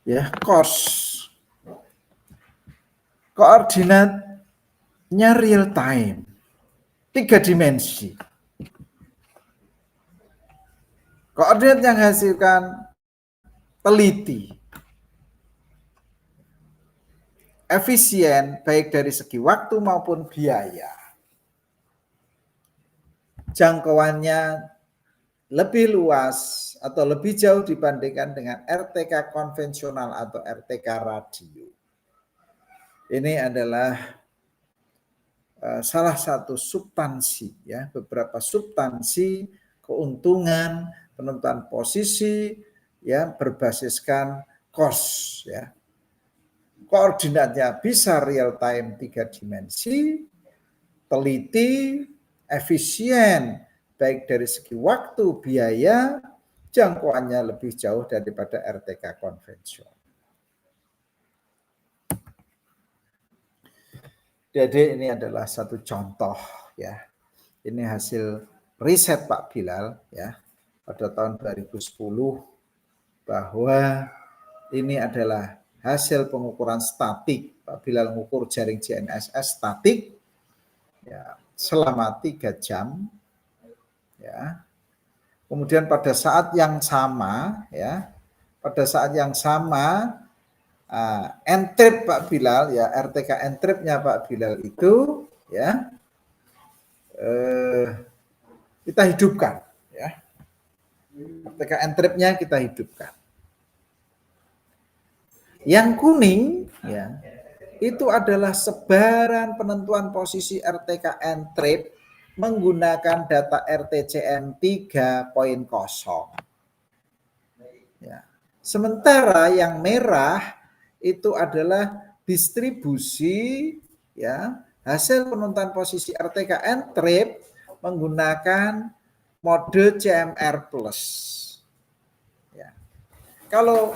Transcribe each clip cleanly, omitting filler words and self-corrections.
ya, cos. Koordinatnya real time, 3 dimensi. Koordinat yang hasilkan teliti, efisien baik dari segi waktu maupun biaya. Jangkauannya lebih luas atau lebih jauh dibandingkan dengan RTK konvensional atau RTK radio. Ini adalah salah satu substansi, ya, beberapa substansi keuntungan penentuan posisi, ya, berbasiskan cos, ya. Koordinatnya bisa real time 3 dimensi, teliti, efisien baik dari segi waktu, biaya, jangkauannya lebih jauh daripada RTK konvensional. Jadi ini adalah satu contoh, ya. Ini hasil riset Pak Bilal, ya, pada tahun 2010 bahwa ini adalah hasil pengukuran statik. Pak Bilal mengukur jaring GNSS statik, ya, selama 3 jam, ya. Kemudian pada saat yang sama, ya, pada saat yang sama entrip Pak Bilal, ya, RTK entripnya Pak Bilal itu, ya, kita hidupkan, ya. RTK entripnya kita hidupkan. Yang kuning, ya, itu adalah sebaran penentuan posisi RTK entrip menggunakan data RTCM 3.0. Ya. Sementara yang merah itu adalah distribusi, ya, hasil penentuan posisi RTK entrip menggunakan mode CMR+. Ya. Kalau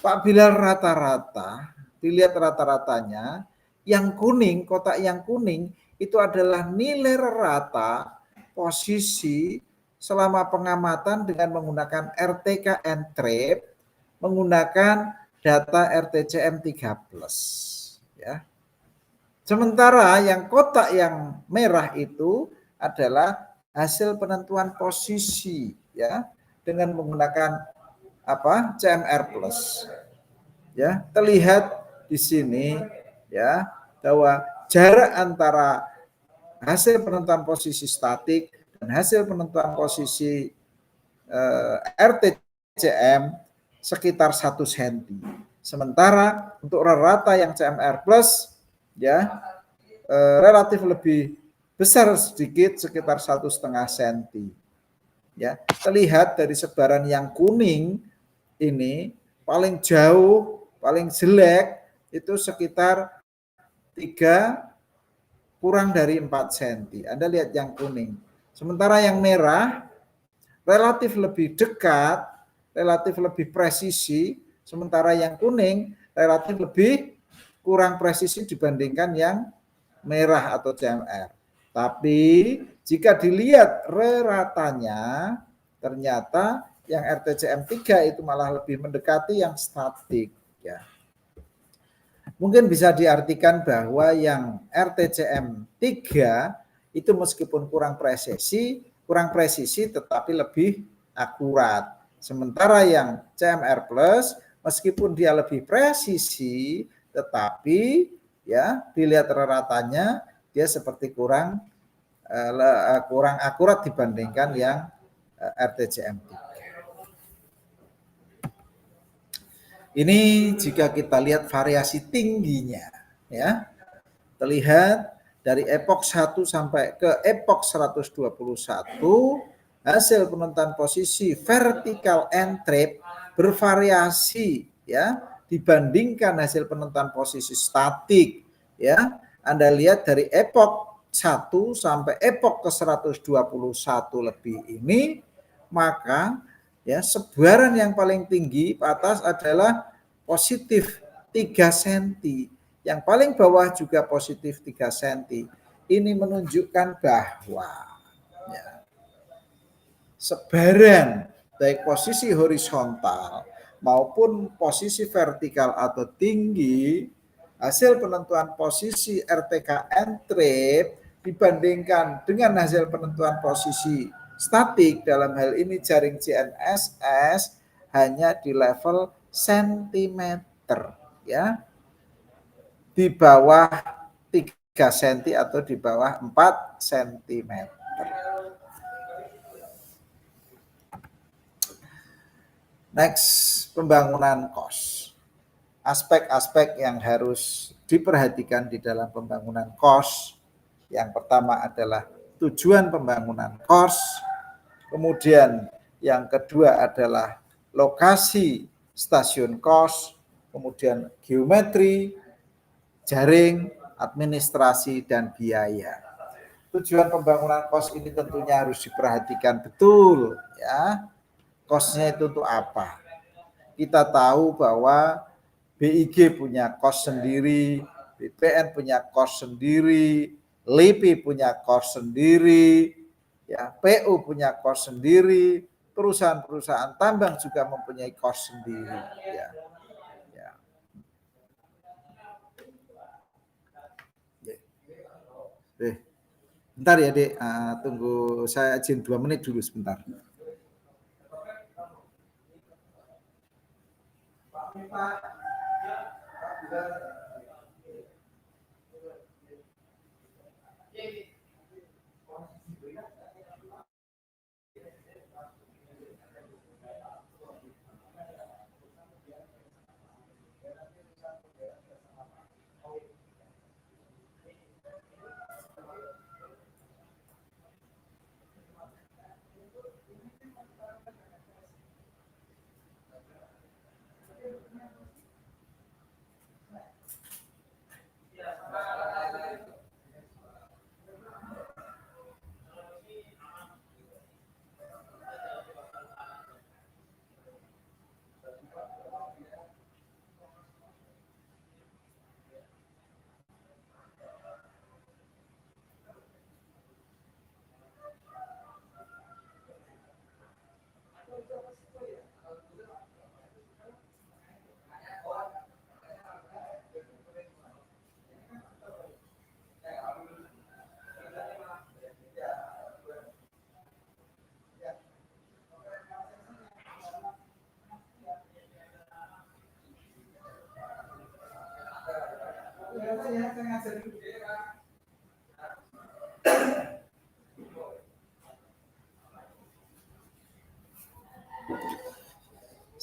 Pak Bilal rata-rata, dilihat rata-ratanya, yang kuning, kotak yang kuning itu adalah nilai rata posisi selama pengamatan dengan menggunakan RTK entrip menggunakan data RTCM 3+, ya. Sementara yang kotak yang merah itu adalah hasil penentuan posisi, ya, dengan menggunakan CMR+. Ya, terlihat di sini, ya, bahwa jarak antara hasil penentuan posisi statik dan hasil penentuan posisi RTCM sekitar 1 cm. Sementara untuk rata yang CMR+, ya, relatif lebih besar sedikit, sekitar 1,5 cm. Ya, terlihat dari sebaran yang kuning ini paling jauh, paling jelek itu sekitar 3 kurang dari 4 cm. Anda lihat yang kuning. Sementara yang merah relatif lebih dekat, relatif lebih presisi, sementara yang kuning relatif lebih kurang presisi dibandingkan yang merah atau CMR. Tapi jika dilihat reratanya, ternyata yang RTCM 3 itu malah lebih mendekati yang statik, ya. Mungkin bisa diartikan bahwa yang RTCM 3 itu meskipun kurang presisi tetapi lebih akurat. Sementara yang CMR+ meskipun dia lebih presisi tetapi, ya, dilihat reratanya dia seperti kurang akurat dibandingkan yang RTCM 3. Ini jika kita lihat variasi tingginya, ya, terlihat dari epoch 1 sampai ke epoch 121 hasil penentuan posisi vertikal entrip bervariasi, ya, dibandingkan hasil penentuan posisi statik, ya. Anda lihat dari epoch 1 sampai epoch ke 121 lebih ini, maka, ya, sebaran yang paling tinggi ke atas adalah positif 3 cm. Yang paling bawah juga positif 3 cm. Ini menunjukkan bahwa, ya, sebaran baik posisi horizontal maupun posisi vertikal atau tinggi, hasil penentuan posisi RTKN trip dibandingkan dengan hasil penentuan posisi statik, dalam hal ini jaring GNSS, hanya di level sentimeter, ya, di bawah 3 cm atau di bawah 4 cm. Next, pembangunan kos. Aspek-aspek yang harus diperhatikan di dalam pembangunan kos. Yang pertama adalah tujuan pembangunan kos. Kemudian yang kedua adalah lokasi stasiun kos. Kemudian geometri, jaring, administrasi, dan biaya. Tujuan pembangunan kos ini tentunya harus diperhatikan betul, ya. Kosnya itu untuk apa? Kita tahu bahwa BIG punya kos sendiri, BPN punya kos sendiri, LIPI punya kos sendiri, ya, PU punya kos sendiri, perusahaan-perusahaan tambang juga mempunyai kos sendiri, ya. Bentar ya, Dek. Tunggu, saya izin 2 menit dulu sebentar.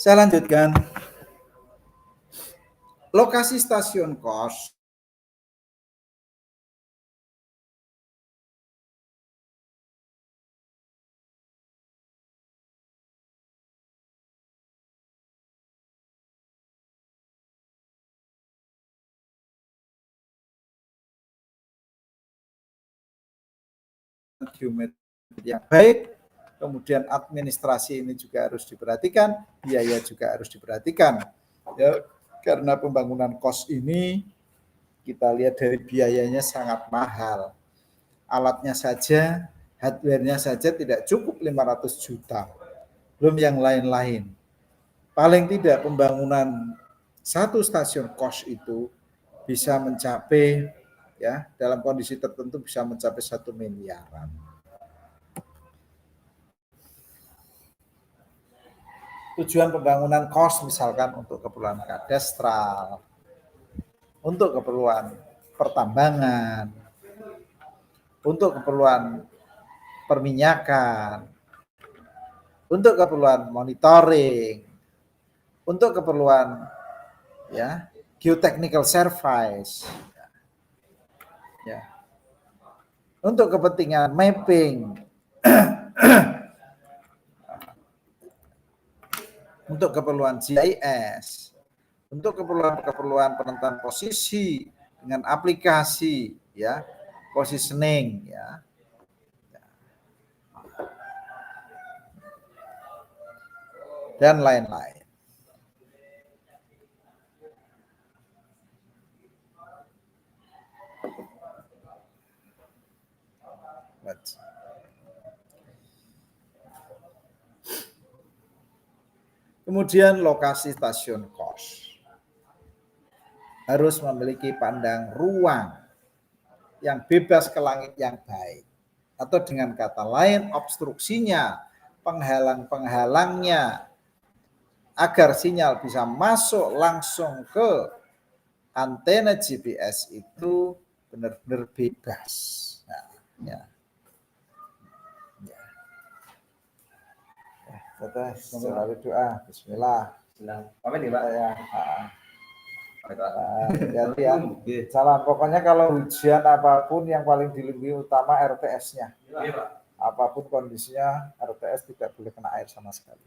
Saya lanjutkan. Lokasi stasiun kos geometri yang baik, kemudian administrasi ini juga harus diperhatikan, biaya juga harus diperhatikan. Ya, karena pembangunan kos ini kita lihat dari biayanya sangat mahal. Alatnya saja, hardware-nya saja tidak cukup 500 juta. Belum yang lain-lain. Paling tidak pembangunan satu stasiun kos itu bisa mencapai, ya, dalam kondisi tertentu bisa mencapai 1 miliaran. Tujuan pembangunan kos misalkan untuk keperluan kadastral, untuk keperluan pertambangan, untuk keperluan perminyakan, untuk keperluan monitoring, untuk keperluan, ya, geotechnical service, ya, untuk kepentingan mapping, untuk keperluan GIS, untuk keperluan penentuan posisi dengan aplikasi, ya, positioning, ya, dan lain-lain. Kemudian lokasi stasiun KOS harus memiliki pandang ruang yang bebas ke langit yang baik. Atau dengan kata lain, obstruksinya, penghalang-penghalangnya, agar sinyal bisa masuk langsung ke antena GPS itu benar-benar bebas. Nah, ya. Kita selalu doa, Bismillah. Amin ya Pak. Ya, hati-hati ya. Salam. Pokoknya kalau ujian apapun yang paling dilindungi utama RTS-nya. Apapun kondisinya, RTS tidak boleh kena air sama sekali.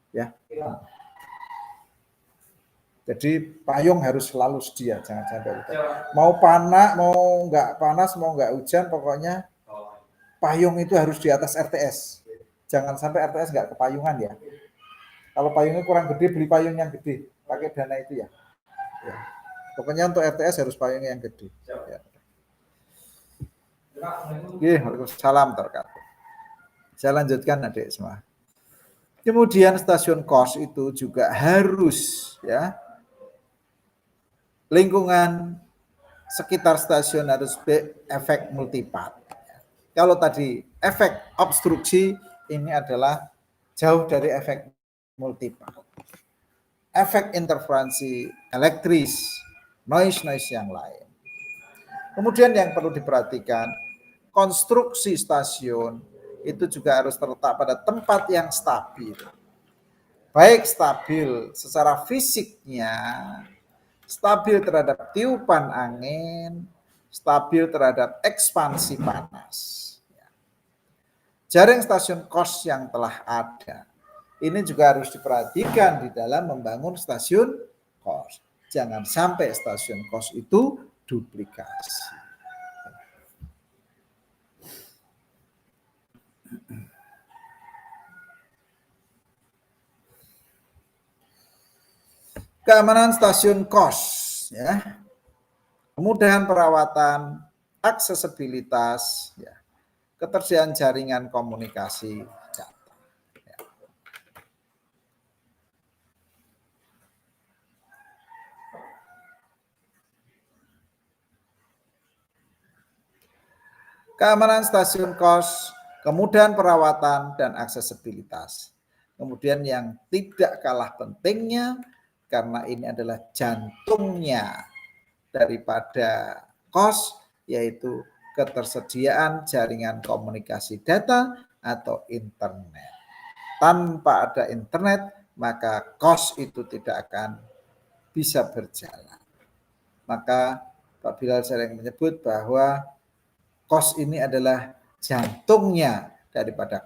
Ya. Jadi payung harus selalu sedia, jangan sampai lupa. Mau panas, mau nggak panas, mau nggak hujan, pokoknya payung itu harus di atas RTS. Jangan sampai RTS nggak kepayungan ya. Kalau payungnya kurang gede, beli payung yang gede. Pakai dana itu ya. Ya. Pokoknya untuk RTS harus payung yang gede. Ya. Waalaikumsalam terkait. Saya lanjutkan adik semua. Kemudian stasiun KOS itu juga harus ya lingkungan sekitar stasiun harus efek multipart. Kalau tadi efek obstruksi, ini adalah jauh dari efek multipart. Efek interferensi elektris, noise yang lain. Kemudian yang perlu diperhatikan, konstruksi stasiun itu juga harus terletak pada tempat yang stabil. Baik stabil secara fisiknya, stabil terhadap tiupan angin, stabil terhadap ekspansi panas. Jaring stasiun KOS yang telah ada, ini juga harus diperhatikan di dalam membangun stasiun KOS. Jangan sampai stasiun KOS itu duplikasi. Keamanan stasiun KOS, ya, kemudahan perawatan, aksesibilitas, ya, ketersediaan jaringan komunikasi data. Ya. Keamanan stasiun KOS, kemudahan perawatan dan aksesibilitas. Kemudian yang tidak kalah pentingnya, karena ini adalah jantungnya daripada KOS, yaitu ketersediaan jaringan komunikasi data atau internet. Tanpa ada internet, maka KOS itu tidak akan bisa berjalan. Maka Pak Bilal sering menyebut bahwa KOS ini adalah jantungnya daripada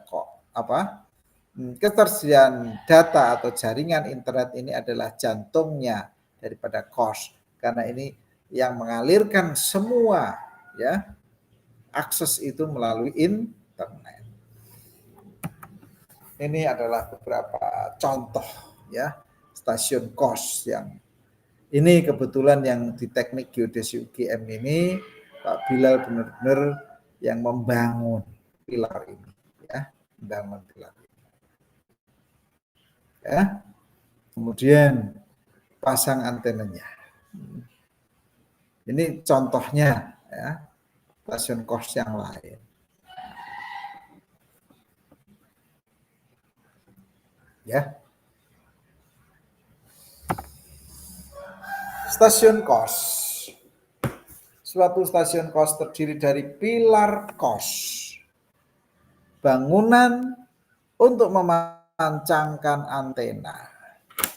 ketersediaan data atau jaringan internet ini adalah jantungnya daripada KOS, karena ini yang mengalirkan semua ya akses itu melalui internet. Ini adalah beberapa contoh ya stasiun KOS yang ini kebetulan yang di teknik geodesi UGM ini Pak Bilal benar-benar yang membangun pilar ini ya, membangun pilar ini. Ya. Kemudian pasang antenanya. Ini contohnya ya, stasiun KOS yang lain. Ya. Stasiun KOS. Suatu stasiun KOS terdiri dari pilar KOS. Bangunan untuk memancangkan antena.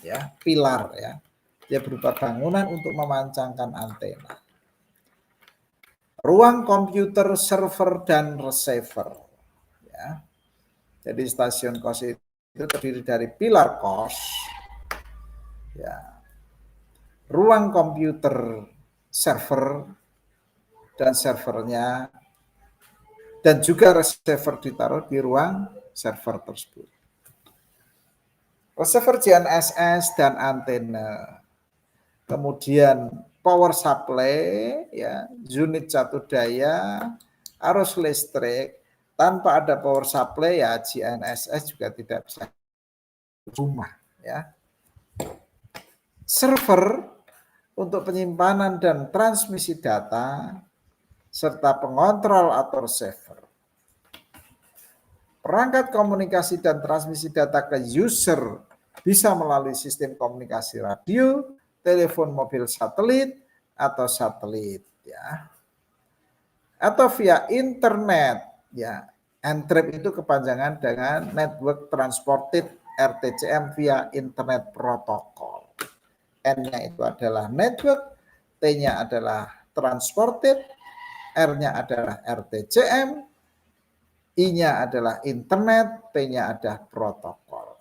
Ya, pilar ya. Dia berupa bangunan untuk memancangkan antena. Ruang komputer, server dan receiver. Ya. Jadi stasiun KOS itu terdiri dari pilar KOS. Ya. Ruang komputer, server dan servernya, dan juga receiver ditaruh di ruang server tersebut. Receiver GNSS dan antena. Kemudian power supply, ya, unit satu daya, arus listrik. Tanpa ada power supply ya GNSS juga tidak bisa rumah. ya. Server untuk penyimpanan dan transmisi data serta pengontrol atau receiver. Perangkat komunikasi dan transmisi data ke user bisa melalui sistem komunikasi radio, telepon mobil satelit, atau satelit, ya. Atau via internet, ya. Entrep itu kepanjangan dengan Network Transported RTCM via Internet Protocol. N-nya itu adalah network, T-nya adalah transported, R-nya adalah RTCM, I-nya adalah internet, P-nya adalah protokol.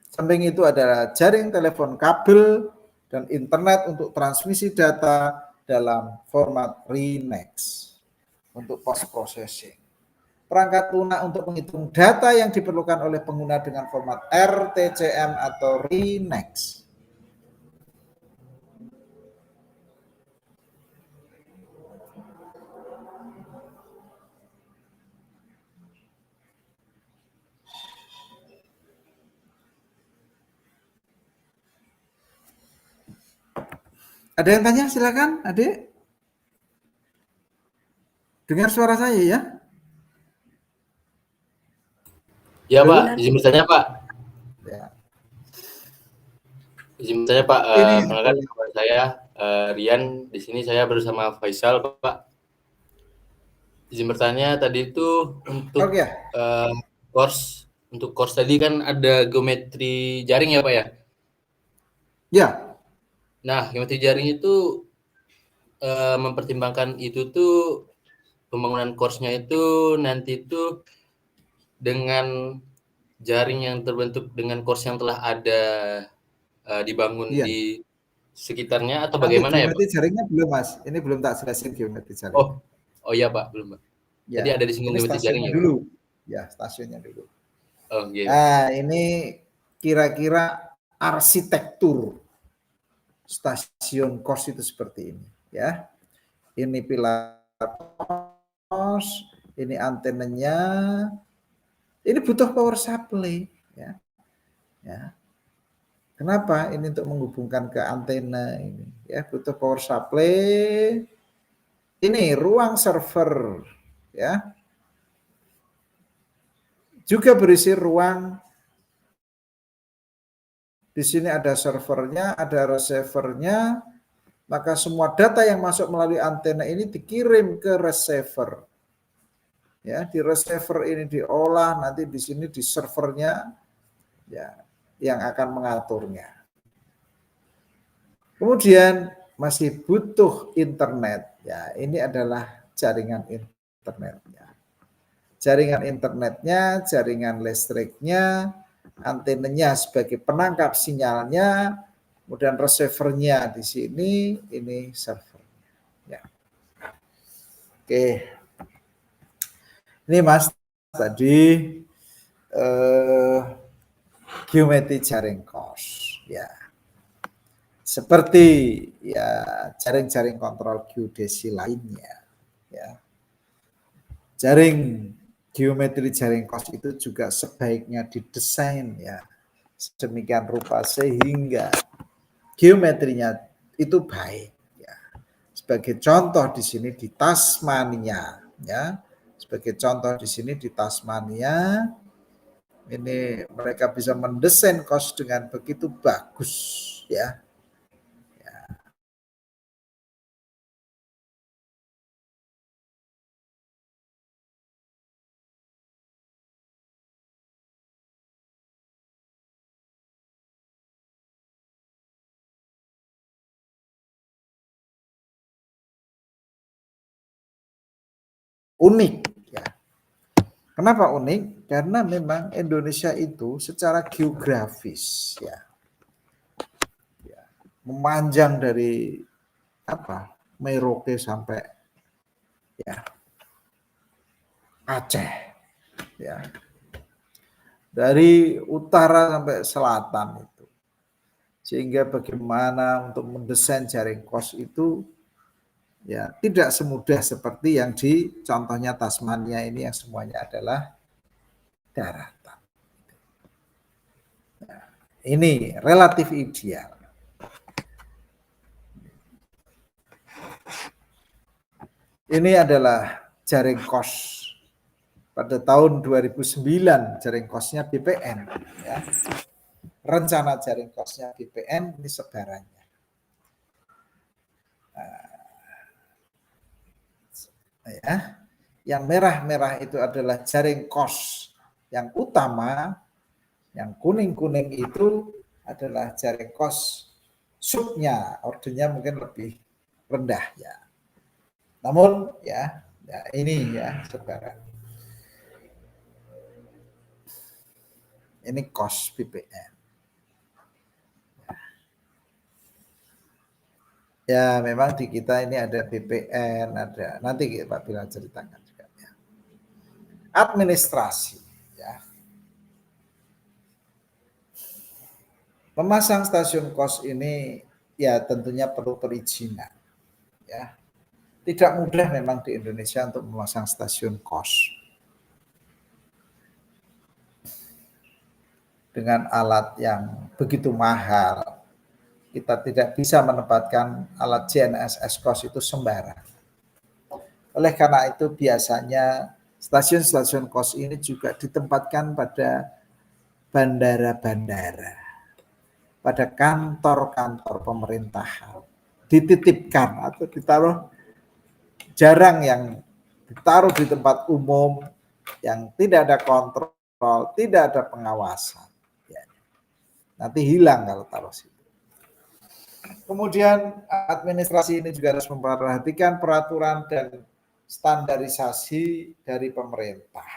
Samping itu adalah jaring telepon kabel dan internet untuk transmisi data dalam format RENEX untuk post processing. Perangkat lunak untuk menghitung data yang diperlukan oleh pengguna dengan format RTCM atau RENEX. Ada yang tanya? Silakan, Adik. Dengar suara saya ya? Ya Pak, izin bertanya Pak. Ya. Izin bertanya Pak, Ini perkenalkan saya Rian. Di sini saya bersama Faisal Pak. Izin bertanya tadi itu untuk course tadi kan ada geometri jaring ya Pak ya? Ya. Nah, geometri jaring itu mempertimbangkan itu tuh pembangunan course-nya itu nanti itu dengan jaring yang terbentuk dengan course yang telah ada dibangun Iya. di sekitarnya atau Nanti bagaimana ya Pak? geometri jaringnya belum Mas. Ini belum tak jelasin geometri jaringnya. Oh iya Pak, belum Pak. Ya, Tadi ada disinggung ini geometri jaring stasiunnya ya Pak? dulu. Ya, stasiunnya dulu. Oh iya. Nah, ini kira-kira arsitektur stasiun KOS itu seperti ini, ya. Ini pilar KOS, ini antenanya. Ini butuh power supply, ya. Ya. Kenapa? Ini untuk menghubungkan ke antena ini, ya, butuh power supply. Ini ruang server, ya. Juga berisi ruang. Di sini ada servernya, ada receivernya, maka semua data yang masuk melalui antena ini dikirim ke receiver. Ya, di receiver ini diolah, nanti di sini di servernya, ya, yang akan mengaturnya. Kemudian masih butuh internet. Ya, ini adalah jaringan internetnya. Jaringan internetnya, jaringan listriknya, antenanya sebagai penangkap sinyalnya, kemudian receivernya di sini, ini servernya. Ya. Oke, ini Mas tadi geometri jaring KOS. Ya, seperti ya jaring-jaring kontrol geodesi lainnya. Ya, jaring geometri jaring KOS itu juga sebaiknya didesain ya sedemikian rupa sehingga geometrinya itu baik ya. Sebagai contoh di sini di Tasmania ya. Sebagai contoh di sini di Tasmania ini mereka bisa mendesain KOS dengan begitu bagus ya. Unik ya. Kenapa unik? Karena memang Indonesia itu secara geografis ya, memanjang dari Merauke sampai ya Aceh ya. Dari utara sampai selatan itu. Sehingga bagaimana untuk mendesain jaring KOS itu ya tidak semudah seperti yang di contohnya Tasmania ini yang semuanya adalah daratan. Ini relatif ideal. Ini adalah jaring kos. Pada tahun 2009 jaring kosnya BPN. Ya. Rencana jaring kosnya BPN ini sebarannya. Ya. Yang merah-merah itu adalah jaring kos yang utama, yang kuning-kuning itu adalah jaring kos subnya, ordernya mungkin lebih rendah ya. Namun ya ini ya saudara, ini kos BPN. Ya memang di kita ini ada BPN, ada nanti Pak Bilal ceritakan juga ya. Administrasi ya. Memasang stasiun kos ini ya tentunya perlu perizinan ya. Tidak mudah memang di Indonesia untuk memasang stasiun kos. Dengan alat yang begitu mahal, kita tidak bisa menempatkan alat GNSS kos itu sembarang. Oleh karena itu biasanya stasiun-stasiun kos ini juga ditempatkan pada bandara-bandara, pada kantor-kantor pemerintahan, dititipkan atau ditaruh, jarang yang ditaruh di tempat umum yang tidak ada kontrol, tidak ada pengawasan. Nanti hilang kalau taruh situ. Kemudian administrasi ini juga harus memperhatikan peraturan dan standarisasi dari pemerintah.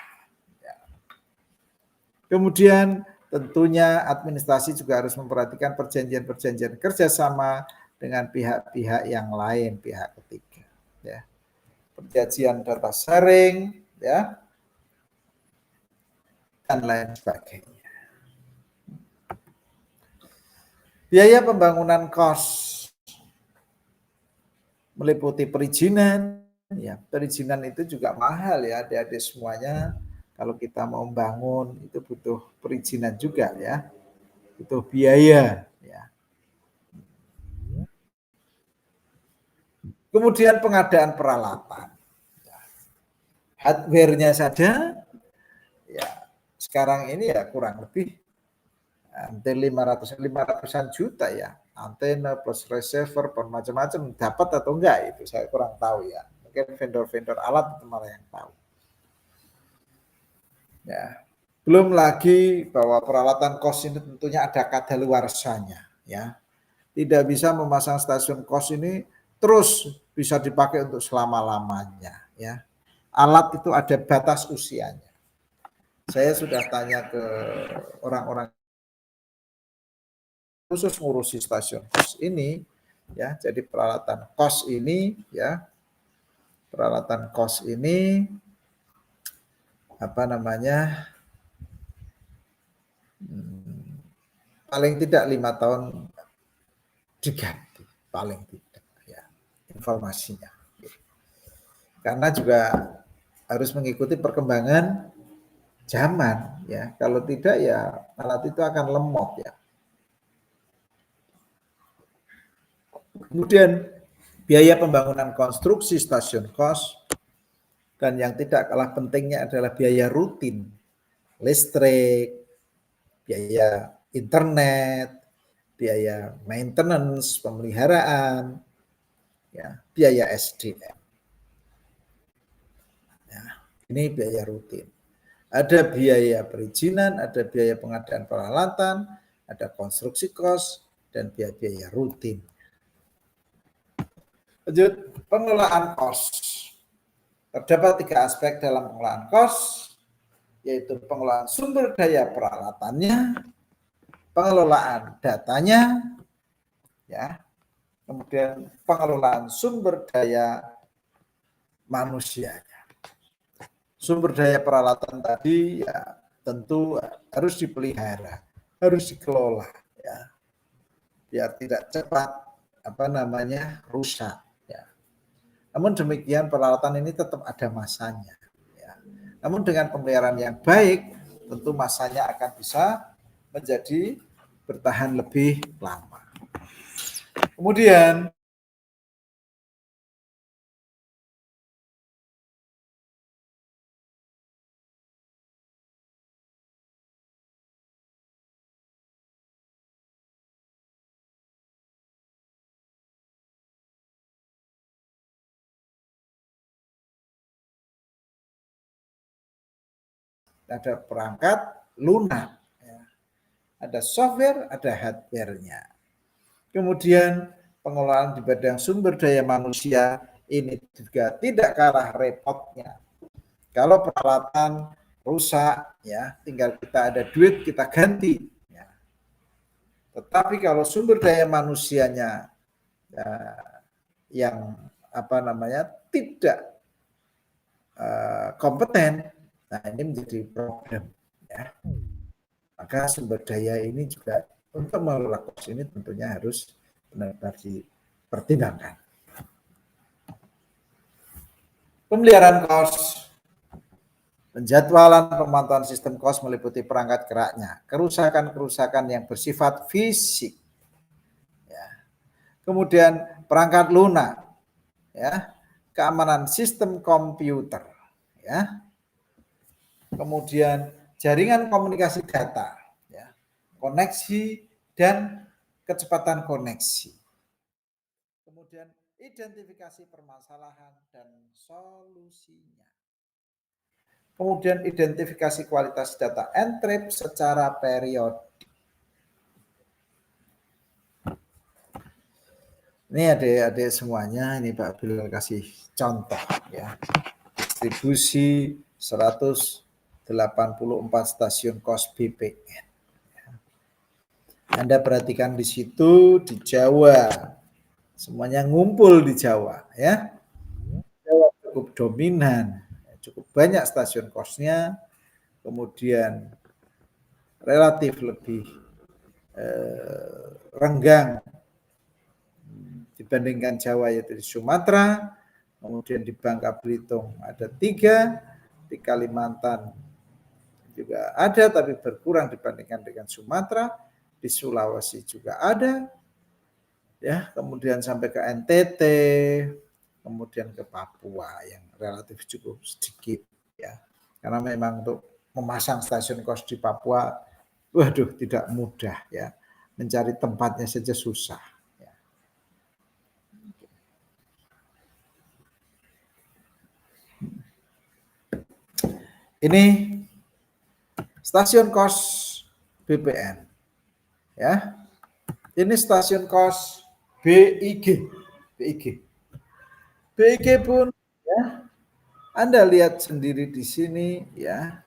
Kemudian tentunya administrasi juga harus memperhatikan perjanjian-perjanjian kerjasama dengan pihak-pihak yang lain, pihak ketiga. Ya. Perjanjian data sharing, ya, dan lain sebagainya. Biaya pembangunan kos meliputi perizinan, ya perizinan itu juga mahal ya adik-adik semuanya. Kalau kita mau bangun itu butuh perizinan juga ya, butuh biaya. Ya. Kemudian pengadaan peralatan, hardware-nya saja, ya sekarang ini ya kurang lebih hampir 500-an juta ya, antena plus receiver per macam-macam, dapat atau enggak itu saya kurang tahu ya, mungkin vendor-vendor alat itu malah yang tahu ya. Belum lagi bahwa peralatan kos ini tentunya ada kadaluarsanya ya, tidak bisa memasang stasiun kos ini terus bisa dipakai untuk selama-lamanya ya, alat itu ada batas usianya. Saya sudah tanya ke orang-orang khusus ngurusi stasiun kos ini ya, jadi peralatan kos ini ya, peralatan kos ini apa namanya, paling tidak 5 tahun diganti, paling tidak ya informasinya, karena juga harus mengikuti perkembangan zaman ya, kalau tidak ya alat itu akan lemot ya. Kemudian biaya pembangunan konstruksi stasiun kos, dan yang tidak kalah pentingnya adalah biaya rutin, listrik, biaya internet, biaya maintenance, pemeliharaan, ya, biaya SDM. Ya, ini biaya rutin. Ada biaya perizinan, ada biaya pengadaan peralatan, ada konstruksi kos, dan biaya-biaya rutin. Lanjut, pengelolaan kos. Terdapat 3 aspek dalam pengelolaan kos, yaitu pengelolaan sumber daya peralatannya, pengelolaan datanya, ya, kemudian pengelolaan sumber daya manusianya. Sumber daya peralatan tadi ya tentu harus dipelihara, harus dikelola, ya, biar tidak cepat rusak. Namun demikian peralatan ini tetap ada masanya. Ya. Namun dengan pemeliharaan yang baik, tentu masanya akan bisa menjadi bertahan lebih lama. Kemudian ada perangkat lunak, ya. Ada software, ada hardware-nya. Kemudian pengelolaan di bidang sumber daya manusia ini juga tidak kalah repotnya. Kalau peralatan rusak, ya tinggal kita ada duit kita ganti. Ya. Tetapi kalau sumber daya manusianya ya, yang tidak kompeten, nah ini menjadi problem. Ya. Maka sumber daya ini juga untuk mengelola kos ini tentunya harus benar-benar dipertimbangkan. Pemeliharaan kos, penjadwalan pemantauan sistem kos meliputi perangkat geraknya, kerusakan-kerusakan yang bersifat fisik, ya. Kemudian perangkat lunak, ya, keamanan sistem komputer, ya. Kemudian jaringan komunikasi data, ya, koneksi dan kecepatan koneksi. Kemudian identifikasi permasalahan dan solusinya. Kemudian identifikasi kualitas data entry secara periodik. Ini adik-adik semuanya, ini Pak Bilal kasih contoh ya. Distribusi 184 stasiun kos BPN. Anda perhatikan di situ di Jawa. Semuanya ngumpul di Jawa ya. Jawa cukup dominan, cukup banyak stasiun kosnya, kemudian relatif lebih renggang dibandingkan Jawa, yaitu di Sumatera, kemudian di Bangka Belitung ada 3, di Kalimantan juga ada tapi berkurang dibandingkan dengan Sumatera, di Sulawesi juga ada, ya, kemudian sampai ke NTT, kemudian ke Papua yang relatif cukup sedikit, ya, karena memang untuk memasang stasiun kos di Papua, waduh tidak mudah ya, mencari tempatnya saja susah. Ini stasiun kos BPN, ya. Ini stasiun kos BIG, BIG pun, ya. Anda lihat sendiri di sini, ya.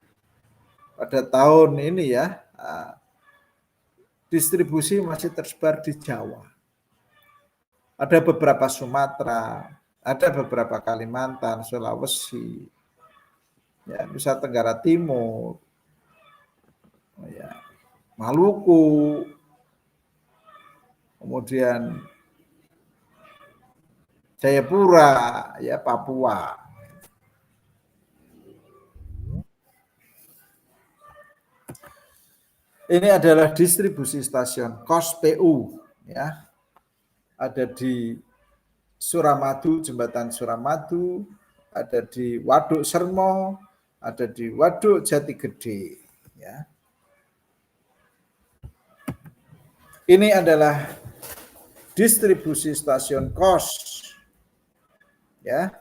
Pada tahun ini ya, distribusi masih tersebar di Jawa. Ada beberapa Sumatera, ada beberapa Kalimantan, Sulawesi, ya, Nusa Tenggara Timur, ya, Maluku, kemudian Jayapura, ya, Papua. Ini adalah distribusi stasiun kos PU, ya. Ada di Suramadu, Jembatan Suramadu, ada di Waduk Sermo, ada di Waduk Jati Gede, ya. Ini adalah distribusi stasiun kos, ya,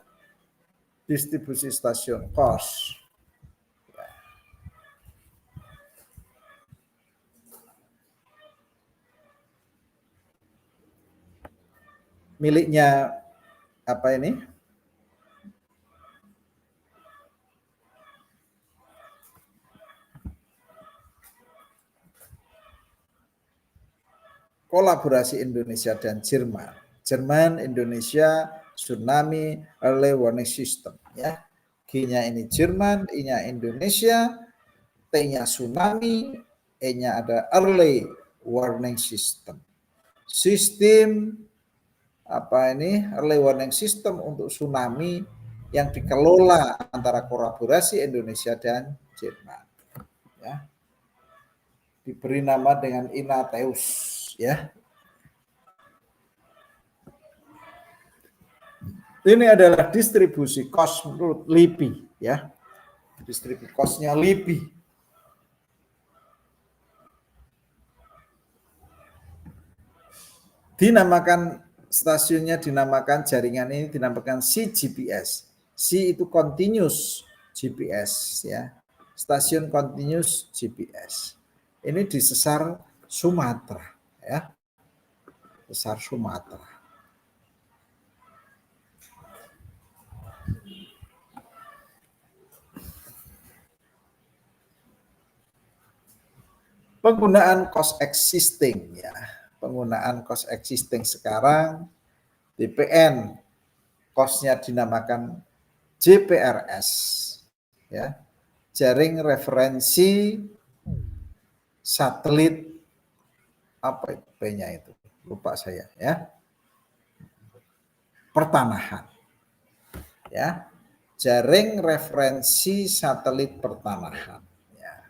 distribusi stasiun kos. Miliknya apa ini? Kolaborasi Indonesia dan Jerman. Jerman, Indonesia, Tsunami Early Warning System, ya. G-nya ini Jerman, I-nya Indonesia, T-nya Tsunami, E-nya ada Early Warning System. Sistem Early Warning System untuk tsunami yang dikelola antara kolaborasi Indonesia dan Jerman, ya. diberi nama dengan Inateus, ya. Ini adalah distribusi cost menurut LIPI, ya. Distribusi cost-nya LIPI. Stasiunnya dinamakan, jaringan ini dinamakan CGPS. C itu continuous GPS, ya. Stasiun continuous GPS. Ini di sesar Sumatera, ya. Sesar Sumatera. Penggunaan cost existing, ya. Penggunaan cost existing sekarang DPN cost-nya dinamakan JPRS, ya. Jaring referensi satelit, apa P-nya itu? Lupa saya, ya. Pertanahan. Ya. Jaring referensi satelit pertanahan, ya.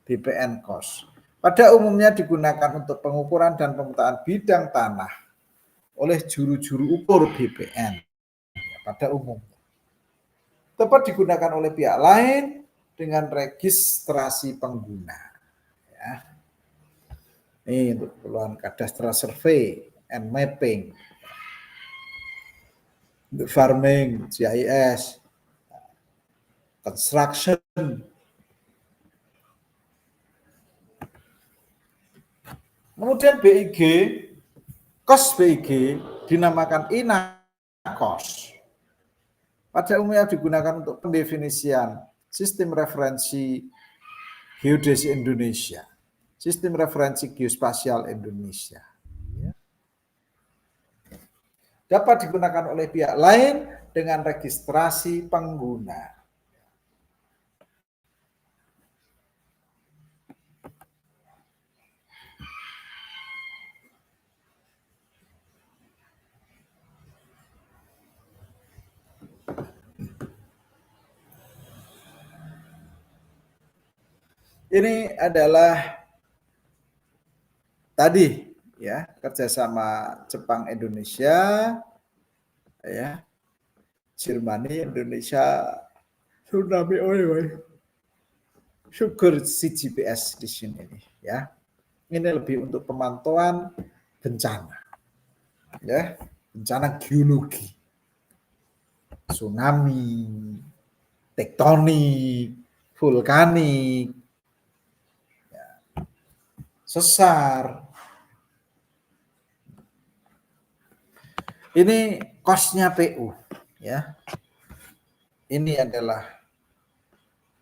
DPN cost. Pada umumnya digunakan untuk pengukuran dan pemetaan bidang tanah oleh juru-juru ukur BPN, ya, pada umumnya. Dapat digunakan oleh pihak lain dengan registrasi pengguna. Ya. Ini untuk keperluan cadastral survey and mapping, untuk farming, GIS, construction. Kemudian BIG, cost BIG dinamakan INACOS. Pada umumnya digunakan untuk pendefinisian sistem referensi geodesi Indonesia, sistem referensi geospasial Indonesia. Dapat digunakan oleh pihak lain dengan registrasi pengguna. Ini adalah tadi, ya, kerjasama Jepang Indonesia, ya, Jermani Indonesia, tsunami syukur CGPS di sini, ya. Ini lebih untuk pemantauan bencana, ya, bencana geologi, tsunami, tektonik, vulkanik, ya, sesar. Ini cost-nya PU, ya. Ini adalah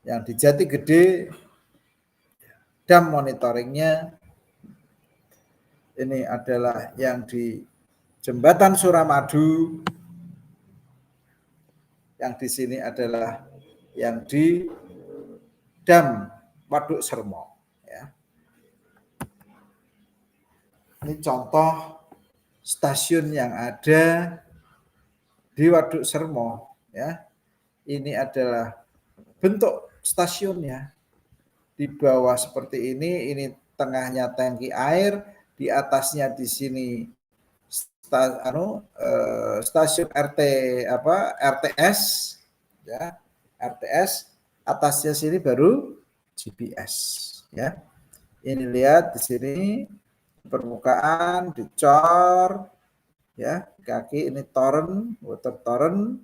yang di Jatigede, dam monitoringnya. Ini adalah yang di Jembatan Suramadu, yang di sini adalah yang di dam Waduk Sermo, ya. Ini contoh stasiun yang ada di Waduk Sermo, ya. Ini adalah bentuk stasiunnya. Di bawah seperti ini tengahnya tangki air, di atasnya di sini stasiun RTS, ya, RTS, atasnya sini baru GPS, ya. Ini lihat di sini permukaan dicor, ya, kaki ini torrent, water torrent,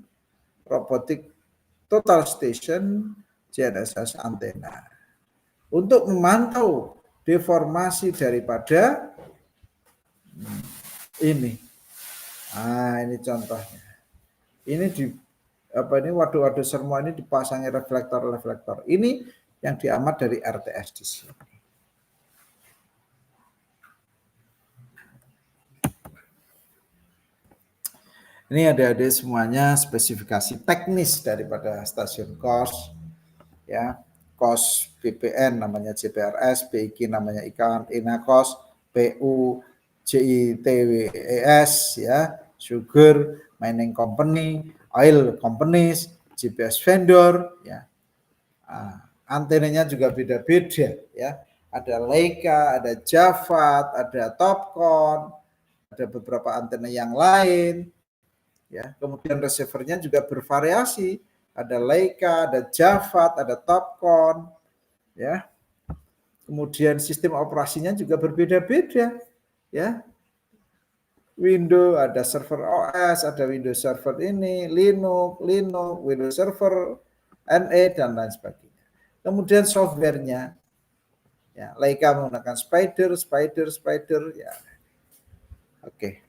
robotic total station, GNSS antena. Untuk memantau deformasi daripada ini. Nah, ini contohnya. Ini di waduk-waduk Sermo ini dipasangi reflektor-reflektor. Ini yang diamat dari RTS di sini. Ini ada semuanya spesifikasi teknis daripada stasiun COS, ya. COS BPN namanya JPRS, BIG namanya INACOS, PU JITWES, ya, Sugar Mining Company, Oil Companies, GPS vendor, ya. Antenanya juga beda-beda, ya. ada Leica, ada Javad, ada Topcon, ada beberapa antena yang lain. Ya, kemudian receivernya juga bervariasi, ada Leica, ada Javad, ada Topcon, ya. Kemudian sistem operasinya juga berbeda-beda, ya. Windows, ada server OS, ada Windows Server ini, Linux, Windows Server, NE, dan lain sebagainya. Kemudian softwarenya, ya, Leica menggunakan Spider, ya. Oke.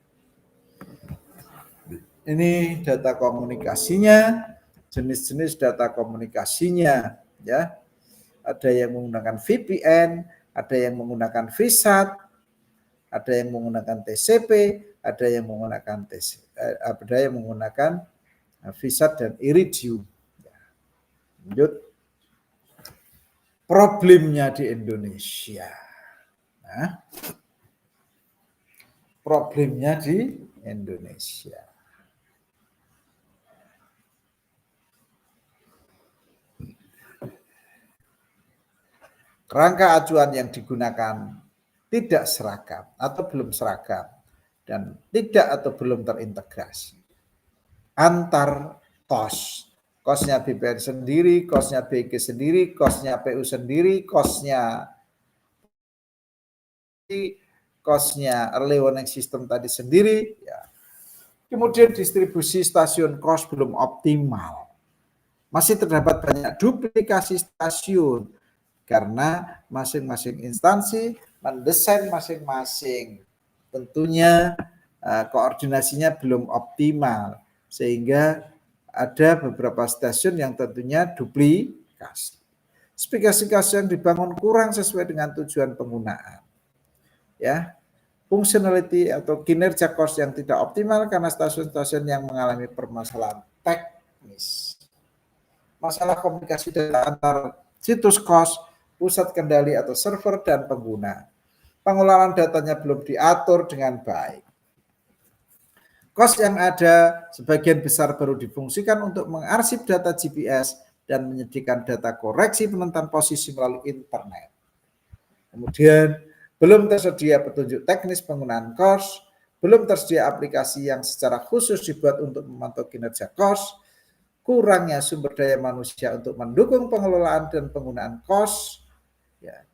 Ini data komunikasinya, jenis-jenis data komunikasinya, ya. Ada yang menggunakan VPN, ada yang menggunakan VSAT, ada yang menggunakan TCP, ada yang menggunakan VSAT dan Iridium. Lanjut. Problemnya di Indonesia. Nah, problemnya di Indonesia. Kerangka acuan yang digunakan tidak seragam atau belum seragam dan tidak atau belum terintegrasi antar kos. Kosnya BPN sendiri, kosnya BG sendiri, kosnya PU sendiri, kosnya early warning system tadi sendiri. Ya. Kemudian distribusi stasiun kos belum optimal. Masih terdapat banyak duplikasi stasiun karena masing-masing instansi mendesain masing-masing. Tentunya koordinasinya belum optimal sehingga ada beberapa stasiun yang tentunya duplikasi. Spesifikasi yang dibangun kurang sesuai dengan tujuan penggunaan. Ya, functionality atau kinerja kos yang tidak optimal karena stasiun-stasiun yang mengalami permasalahan teknis. Masalah komunikasi data antar situs kos, pusat kendali atau server dan pengguna. Pengelolaan datanya belum diatur dengan baik. Kos yang ada sebagian besar baru difungsikan untuk mengarsip data GPS dan menyediakan data koreksi penentuan posisi melalui internet. Kemudian belum tersedia petunjuk teknis penggunaan kos, belum tersedia aplikasi yang secara khusus dibuat untuk memantau kinerja kos, kurangnya sumber daya manusia untuk mendukung pengelolaan dan penggunaan kos. Ya.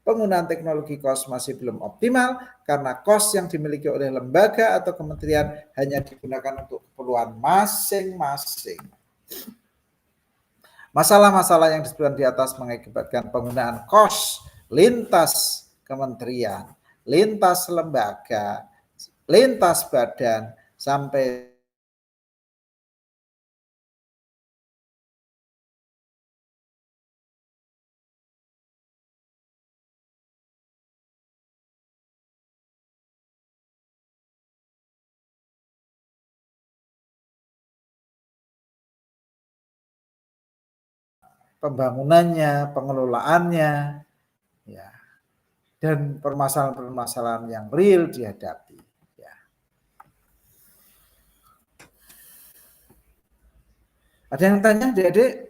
Penggunaan teknologi kos masih belum optimal karena kos yang dimiliki oleh lembaga atau kementerian hanya digunakan untuk keperluan masing-masing. Masalah-masalah yang disebutkan di atas mengakibatkan penggunaan kos lintas kementerian, lintas lembaga, lintas badan, sampai pembangunannya, pengelolaannya, ya, dan permasalahan-permasalahan yang real dihadapi. Ya. Ada yang tanya, Adik-adik?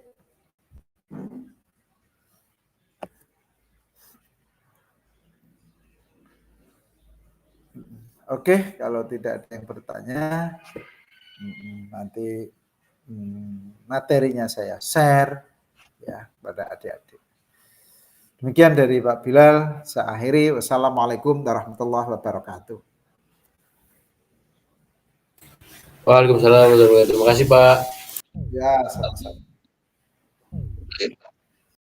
Oke, kalau tidak ada yang bertanya, nanti materinya saya share ya pada adik-adik. Demikian dari Pak Bilal, saya akhiri. Wassalamualaikum warahmatullahi wabarakatuh. Waalaikumsalam warahmatullahi wabarakatuh. Terima kasih, Pak. Ya, sama-sama.